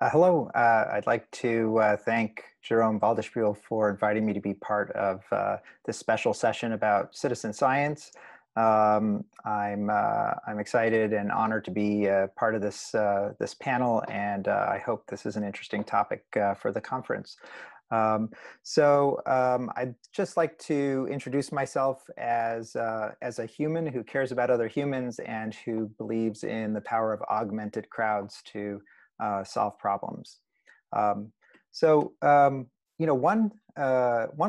Hello, I'd like to thank Jerome Baldespiel for inviting me to be part of this special session about citizen science. I'm excited and honored to be part of this panel, and I hope this is an interesting topic for the conference. I'd just like to introduce myself as a human who cares about other humans and who believes in the power of augmented crowds to solve problems. One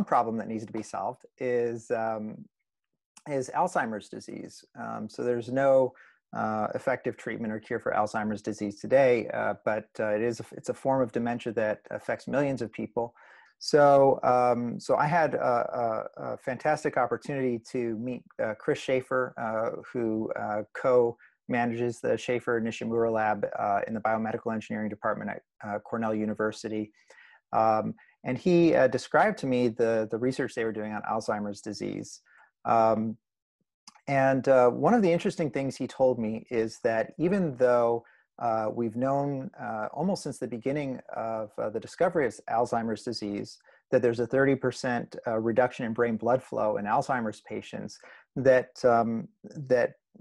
problem that needs to be solved is Alzheimer's disease. So there's no effective treatment or cure for Alzheimer's disease today, but it's a form of dementia that affects millions of people. So I had a fantastic opportunity to meet Chris Schaefer, who manages the Schaefer Nishimura lab in the biomedical engineering department at Cornell University. And he described to me the research they were doing on Alzheimer's disease. One of the interesting things he told me is that even though we've known almost since the beginning of the discovery of Alzheimer's disease that there's a 30% reduction in brain blood flow in Alzheimer's patients, that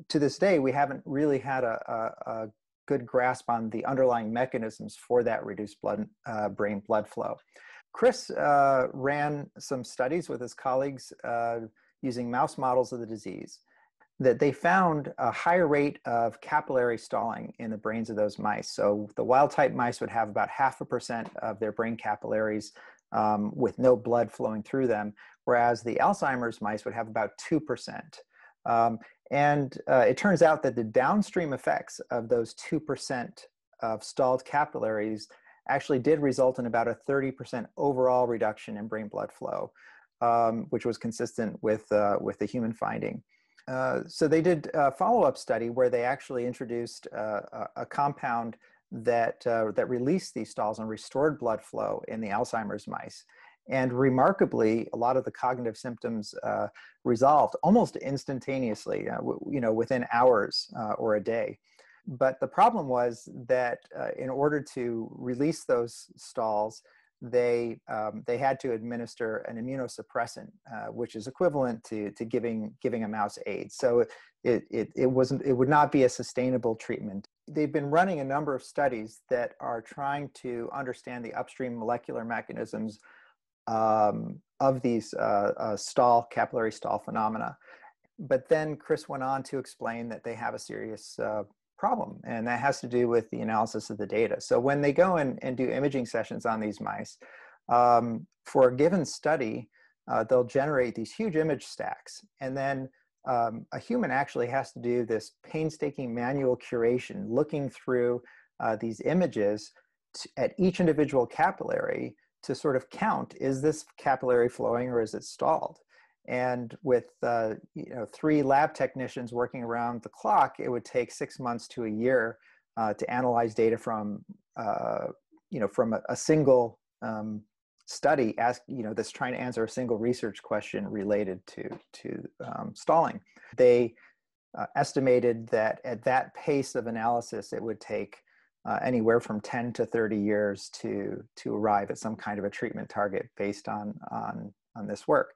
to this day we haven't really had a good grasp on the underlying mechanisms for that reduced brain blood flow. Chris ran some studies with his colleagues using mouse models of the disease, that they found a higher rate of capillary stalling in the brains of those mice. So the wild-type mice would have about 0.5% of their brain capillaries with no blood flowing through them, whereas the Alzheimer's mice would have about 2%. It turns out that the downstream effects of those 2% of stalled capillaries actually did result in about a 30% overall reduction in brain blood flow, which was consistent with the human finding. So they did a follow-up study where they actually introduced a compound that released these stalls and restored blood flow in the Alzheimer's mice. And remarkably, a lot of the cognitive symptoms resolved almost instantaneously, within hours or a day. But the problem was that in order to release those stalls, they had to administer an immunosuppressant, which is equivalent to giving a mouse AIDS. So it would not be a sustainable treatment. They've been running a number of studies that are trying to understand the upstream molecular mechanisms of these capillary stall phenomena. But then Chris went on to explain that they have a serious problem, and that has to do with the analysis of the data. So when they go and do imaging sessions on these mice, for a given study, they'll generate these huge image stacks, and then a human actually has to do this painstaking manual curation, looking through these images at each individual capillary to sort of count, is this capillary flowing or is it stalled? And with 3 lab technicians working around the clock, it would take 6 months to a year to analyze data from a single study, that's trying to answer a single research question related to stalling. They estimated that at that pace of analysis, it would take anywhere from 10 to 30 years to arrive at some kind of a treatment target based on this work.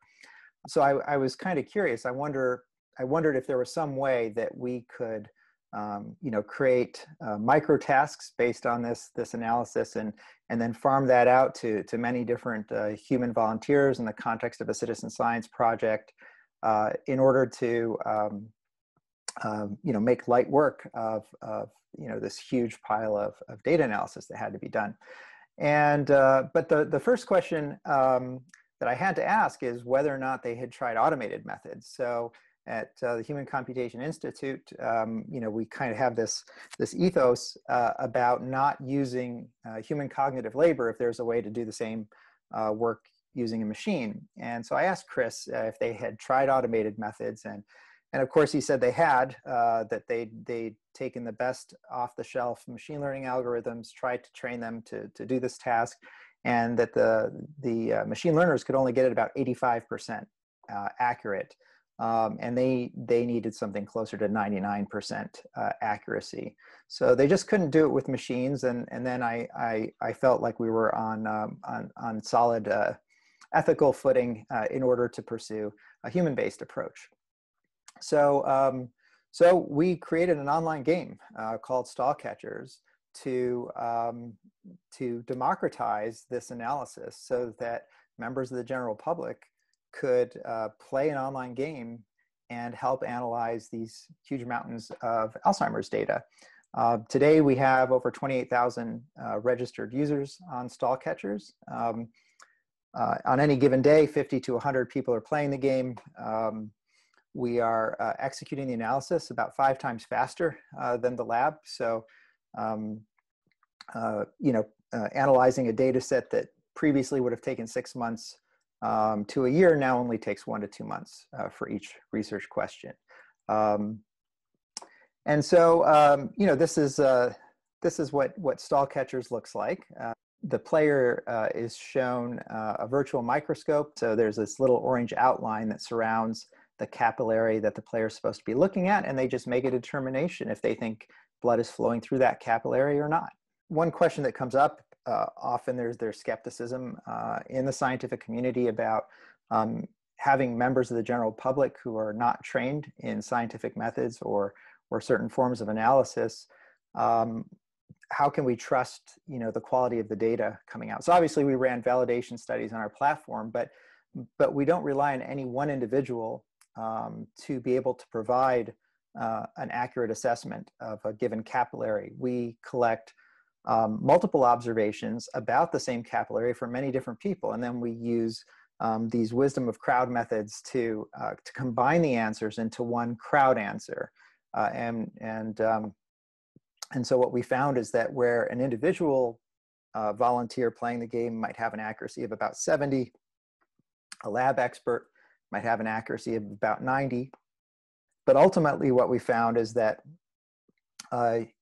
So I was kind of curious. I wondered if there was some way that we could, create micro tasks based on this analysis, and then farm that out to many different human volunteers in the context of a citizen science project, in order to make light work of this huge pile of data analysis that had to be done. And but the first question that I had to ask is whether or not they had tried automated methods. So at the Human Computation Institute, we kind of have this ethos about not using human cognitive labor if there's a way to do the same work using a machine. And so I asked Chris if they had tried automated methods, and of course he said they had, that they'd taken the best off-the-shelf machine learning algorithms, tried to train them to do this task, and that the machine learners could only get it about 85% accurate and they needed something closer to 99% accuracy. So they just couldn't do it with machines, and then I felt like we were on solid ethical footing in order to pursue a human-based approach. So so we created an online game called Stall Catchers to democratize this analysis so that members of the general public could play an online game and help analyze these huge mountains of Alzheimer's data. Today we have over 28,000 registered users on Stall Catchers. On any given day, 50 to 100 people are playing the game. We are executing the analysis about 5 times faster than the lab. So, analyzing a data set that previously would have taken 6 months to a year now only takes 1 to 2 months for each research question. And so, this is what Stall Catchers looks like. The player is shown a virtual microscope. So there's this little orange outline that surrounds the capillary that the player is supposed to be looking at, and they just make a determination if they think blood is flowing through that capillary or not. One question that comes up often, there's skepticism in the scientific community about having members of the general public who are not trained in scientific methods or certain forms of analysis. How can we trust, the quality of the data coming out? So obviously we ran validation studies on our platform, but we don't rely on any one individual to be able to provide an accurate assessment of a given capillary. We collect multiple observations about the same capillary from many different people, and then we use these wisdom of crowd methods to combine the answers into one crowd answer. And so what we found is that where an individual volunteer playing the game might have an accuracy of about 70, a lab expert might have an accuracy of about 90. But ultimately what we found is that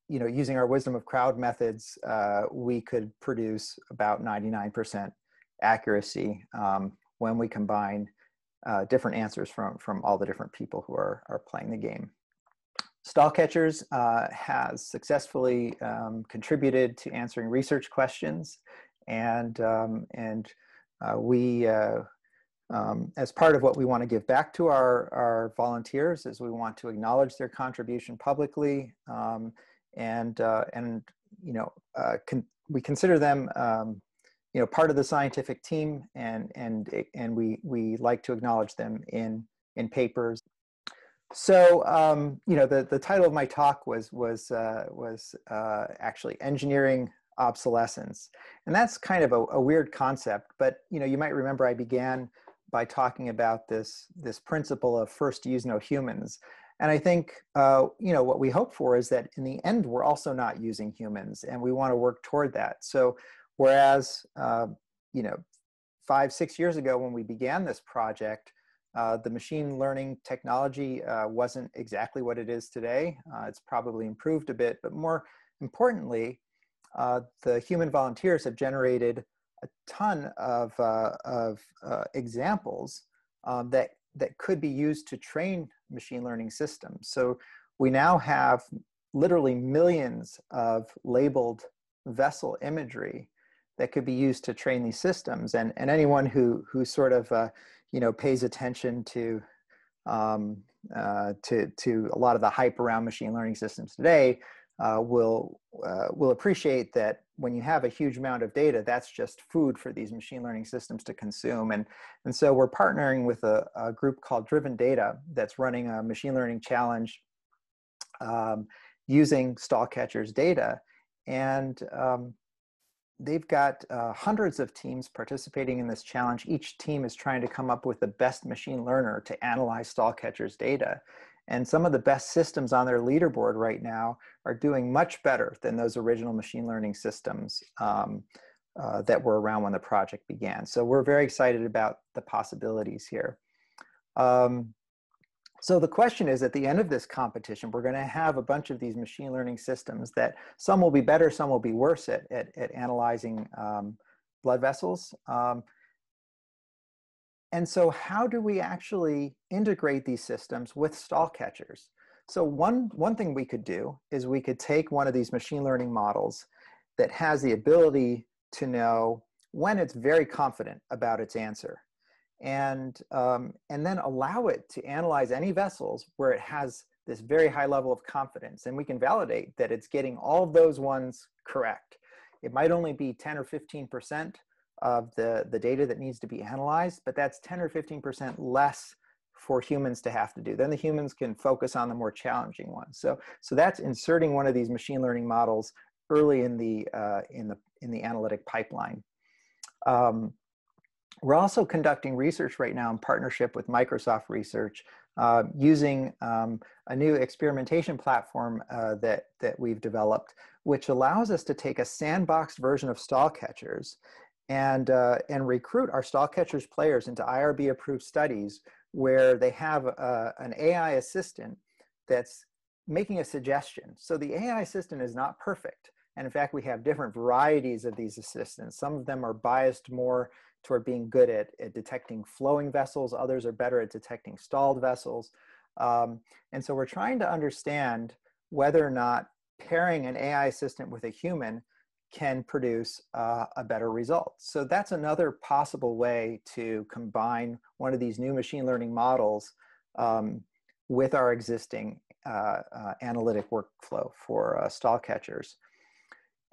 using our wisdom of crowd methods, we could produce about 99% accuracy when we combine different answers from all the different people who are playing the game. Stall Catchers has successfully contributed to answering research questions, and we, as part of what we want to give back to our volunteers, is we want to acknowledge their contribution publicly, we consider them part of the scientific team, and we like to acknowledge them in papers. So, the title of my talk was actually Engineering Obsolescence. And that's kind of a weird concept, but, you might remember I began by talking about this principle of first use no humans. And I think, what we hope for is that in the end, we're also not using humans, and we want to work toward that. So whereas, 5-6 years ago when we began this project, the machine learning technology wasn't exactly what it is today. It's probably improved a bit, but more importantly, the human volunteers have generated a ton of examples that could be used to train machine learning systems. So we now have literally millions of labeled vessel imagery that could be used to train these systems, and anyone who sort of pays attention to a lot of the hype around machine learning systems today will appreciate that when you have a huge amount of data, that's just food for these machine learning systems to consume. And so we're partnering with a group called Driven Data that's running a machine learning challenge using Stall Catchers data. And they've got hundreds of teams participating in this challenge. Each team is trying to come up with the best machine learner to analyze Stall Catchers data. And some of the best systems on their leaderboard right now are doing much better than those original machine learning systems that were around when the project began. So we're very excited about the possibilities here. So the question is, at the end of this competition, we're going to have a bunch of these machine learning systems that some will be better, some will be worse at analyzing blood vessels. And so how do we actually integrate these systems with stall catchers? So one thing we could do is we could take one of these machine learning models that has the ability to know when it's very confident about its answer, and then allow it to analyze any vessels where it has this very high level of confidence, and we can validate that it's getting all of those ones correct. It might only be 10 or 15% of the data that needs to be analyzed, but that's 10 or 15% less for humans to have to do. Then the humans can focus on the more challenging ones. So that's inserting one of these machine learning models early in the analytic pipeline. We're also conducting research right now in partnership with Microsoft Research, using a new experimentation platform that we've developed, which allows us to take a sandboxed version of stall catchers and recruit our stall catchers players into IRB approved studies where they have an AI assistant that's making a suggestion. So the AI assistant is not perfect. And in fact, we have different varieties of these assistants. Some of them are biased more toward being good at detecting flowing vessels. Others are better at detecting stalled vessels. And so we're trying to understand whether or not pairing an AI assistant with a human can produce a better result. So that's another possible way to combine one of these new machine learning models with our existing analytic workflow for stall catchers.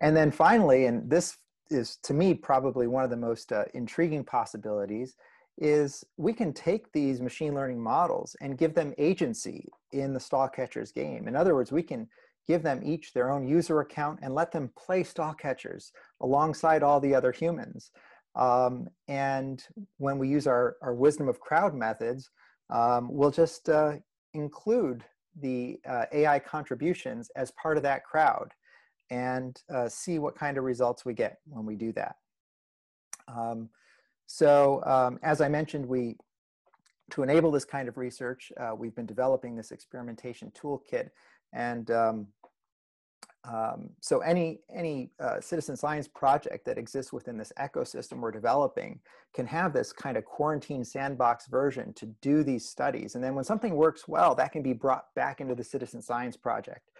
And then finally, and this is to me probably one of the most intriguing possibilities, is we can take these machine learning models and give them agency in the stall catchers game. In other words, we can give them each their own user account and let them play stall catchers alongside all the other humans. And when we use our wisdom of crowd methods, we'll just include the AI contributions as part of that crowd and see what kind of results we get when we do that. As I mentioned, to enable this kind of research, we've been developing this experimentation toolkit. And so any citizen science project that exists within this ecosystem we're developing can have this kind of quarantine sandbox version to do these studies. And then when something works well, that can be brought back into the citizen science project.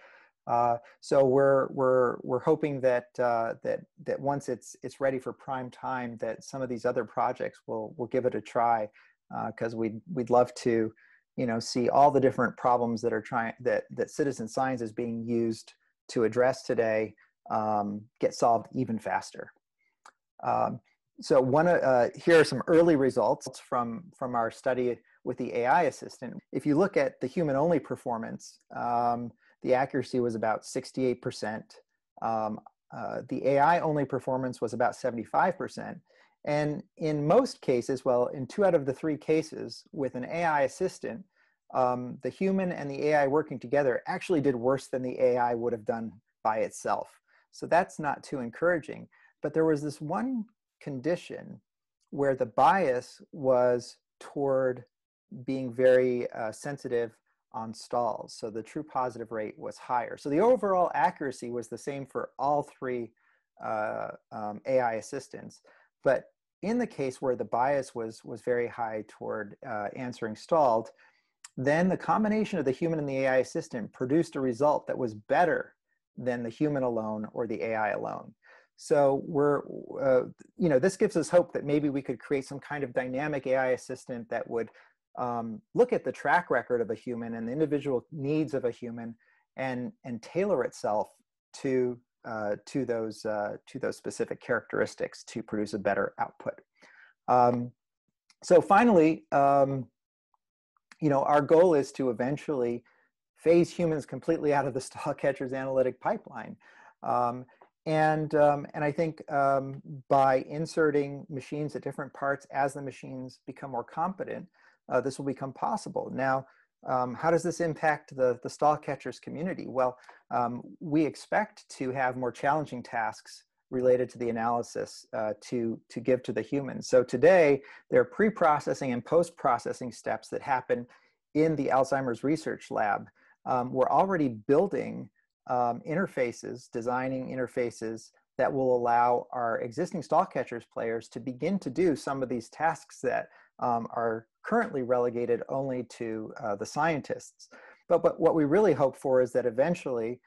So we're hoping that that once it's ready for prime time, that some of these other projects will give it a try, because we'd love to, see all the different problems that are that citizen science is being used to address today get solved even faster. So here are some early results from our study with the AI assistant. If you look at the human-only performance, the accuracy was about 68%. The AI-only performance was about 75%. And in most cases, well, in 2 out of the 3 cases with an AI assistant, the human and the AI working together actually did worse than the AI would have done by itself. So that's not too encouraging. But there was this one condition where the bias was toward being very sensitive on stalls. So the true positive rate was higher. So the overall accuracy was the same for all 3 AI assistants. But in the case where the bias was very high toward answering stalled, then the combination of the human and the AI assistant produced a result that was better than the human alone or the AI alone. So this gives us hope that maybe we could create some kind of dynamic AI assistant that would look at the track record of a human and the individual needs of a human and tailor itself to those specific characteristics to produce a better output. So finally, our goal is to eventually phase humans completely out of the stall catchers analytic pipeline. And I think by inserting machines at different parts as the machines become more competent, this will become possible. Now, how does this impact the stall catchers community? Well, we expect to have more challenging tasks related to the analysis to give to the humans. So today, there are pre-processing and post-processing steps that happen in the Alzheimer's Research Lab. We're already building designing interfaces that will allow our existing stall catchers players to begin to do some of these tasks that are currently relegated only to the scientists. But what we really hope for is that eventually,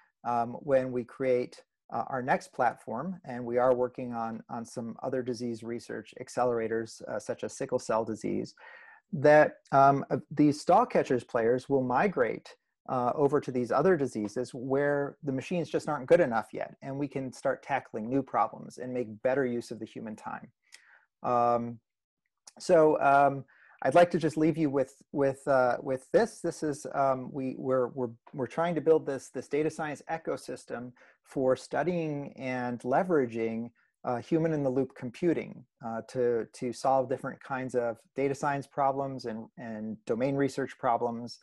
when we create our next platform, and we are working on some other disease research accelerators, such as sickle cell disease, that these stall catchers players will migrate over to these other diseases where the machines just aren't good enough yet, and we can start tackling new problems and make better use of the human time. I'd like to just leave you with this. This is we're trying to build this data science ecosystem for studying and leveraging human-in-the-loop computing to solve different kinds of data science problems and domain research problems.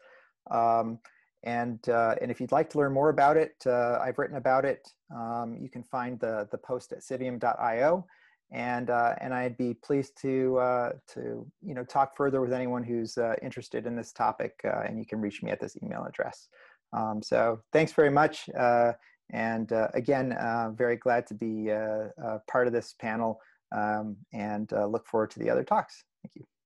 And if you'd like to learn more about it, I've written about it. You can find the post at civium.io. And I'd be pleased to talk further with anyone who's interested in this topic, and you can reach me at this email address. So thanks very much, and again, very glad to be part of this panel, and look forward to the other talks. Thank you.